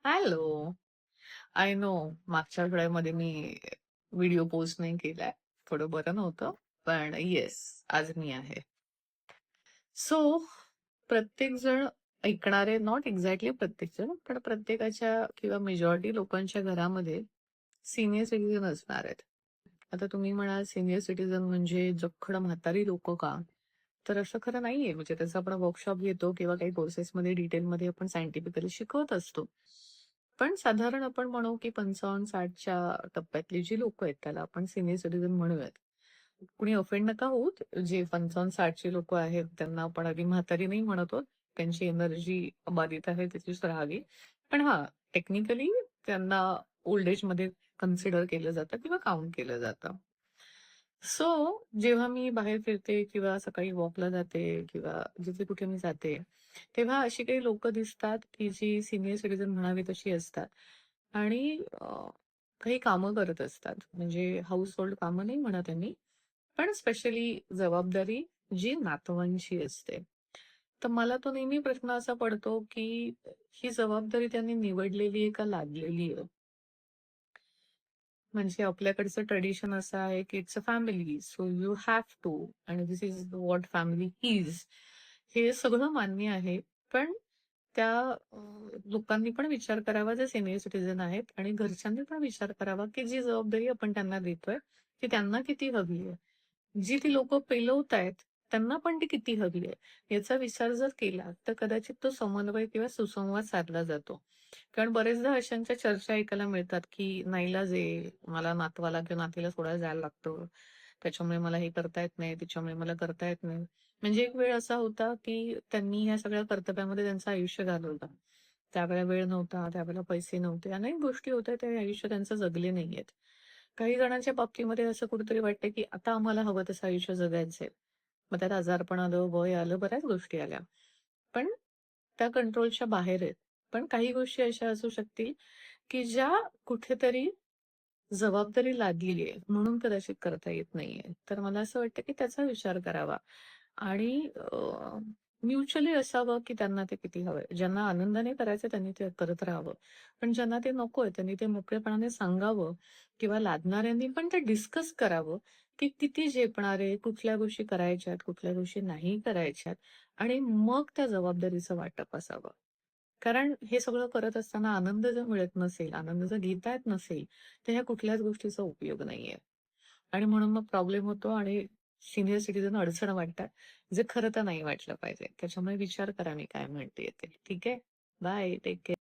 Hello. I know मागच्या आठवड्यामध्ये मी video post नाही केलाय. थोडं बरं नव्हतं. पण येस, आज मी आहे. सो प्रत्येक जण ऐकणारे नॉट एक्झॅक्टली प्रत्येक जण, पण प्रत्येकाच्या किंवा मेजॉरिटी लोकांच्या घरामध्ये सीनियर सिटीझन असणार आहेत. आता तुम्ही म्हणाल सीनियर सिटीझन म्हणजे जखड म्हातारी लोक का? तर असं खरं नाहीये. म्हणजे त्याचा आपण वर्कशॉप घेतो किंवा काही कोर्सेसमध्ये डिटेलमध्ये आपण सायंटिफिकली शिकवत असतो. पण साधारण आपण म्हणू की 55-60च्या टप्प्यातली जी लोक आहेत त्याला आपण सिनियर सिटीझन म्हणूयात. कुणी ऑफेंड नका होत. जे 55-60ची लोक आहेत त्यांना आपण आधी म्हातारी नाही म्हणत आहोत. त्यांची एनर्जी बाधित आहे त्याचीच राहावी. पण हा, टेक्निकली त्यांना ओल्ड एज मध्ये कन्सिडर केलं जातं किंवा काउंट केलं जातं. सो जेव्हा मी बाहेर फिरते किंवा सकाळी वॉकला जाते किंवा जिथे कुठे मी जाते, तेव्हा अशी काही लोक दिसतात की जी सिनियर सिटीझन म्हणावी तशी असतात आणि काही कामं करत असतात. म्हणजे हाऊस होल्ड कामं नाही म्हणत आहे मी, पण स्पेशली जबाबदारी जी नातवांची असते. तर मला तो नेहमी प्रश्न असा पडतो की ही जबाबदारी त्यांनी निवडलेली आहे का लादलेली आहे? म्हणजे आपल्याकडचं ट्रेडिशन असं आहे की it's a family, so you have to, आणि this is what family is. हे सगळं मान्य आहे. पण त्या लोकांनी पण विचार करावा जे सिनियर सिटीझन आहेत, आणि घरच्यांनी पण विचार करावा की जी जबाबदारी आपण त्यांना देतोय ती त्यांना किती हवी आहे. जी ती लोक पेलवतायत त्यांना पण ती किती हवी आहे याचा विचार जर केला तर कदाचित तो समन्वय किंवा सुसंवाद साधला जातो. कारण बरेचदा अशांच्या चर्चा ऐकायला मिळतात की नाईलाज आहे, मला नातवाला किंवा नातीला सोडायला जायला लागतं, त्याच्यामुळे मला हे करता येत नाही, त्याच्यामुळे मला करता येत नाही. म्हणजे एक वेळ असा होता की त्यांनी या सगळ्या कर्तव्यामध्ये त्यांचं आयुष्य घालवलं. त्यावेळेला वेळ नव्हता, त्यावेळेला पैसे नव्हते, अनेक गोष्टी होत्या, ते आयुष्य त्यांचं जगले नाहीयेत. काही जणांच्या बाबतीमध्ये असं कुठेतरी वाटतं की आता आम्हाला हवं तसं आयुष्य जगायचंय. मग त्यात आजारपण आलं, वय आलं, बऱ्याच गोष्टी आल्या. पण त्या कंट्रोलच्या बाहेर आहेत. पण काही गोष्टी अशा असू शकतील की ज्या कुठेतरी जबाबदारी लादली आहे म्हणून कदाचित करता येत नाहीये. तर मला असं वाटतं की त्याचा विचार करावा आणि म्युच्युअली असावं की त्यांना ते किती हवंय. ज्यांना आनंदाने करायचं त्यांनी ते करत राहावं. पण ज्यांना ते नकोय त्यांनी ते मोकळेपणाने सांगावं किंवा लादणाऱ्यांनी पण ते डिस्कस करावं की किती झेपणार आहे, कुठल्या गोष्टी करायच्यात, कुठल्या गोष्टी नाही करायच्यात, आणि मग त्या जबाबदारीचं वाटप असावं. कारण हे सगळं करत असताना आनंद जर मिळत नसेल, आनंद जर घेता येत नसेल, तर ह्या कुठल्याच गोष्टीचा उपयोग नाहीये. आणि म्हणून मग प्रॉब्लेम होतो आणि सीनियर सिटीझन अडचण वाटतात, जे खरं तर नाही वाटलं पाहिजे. त्याच्यामुळे विचार करा मी काय म्हणतेय ते. ठीक आहे? बाय. Take care.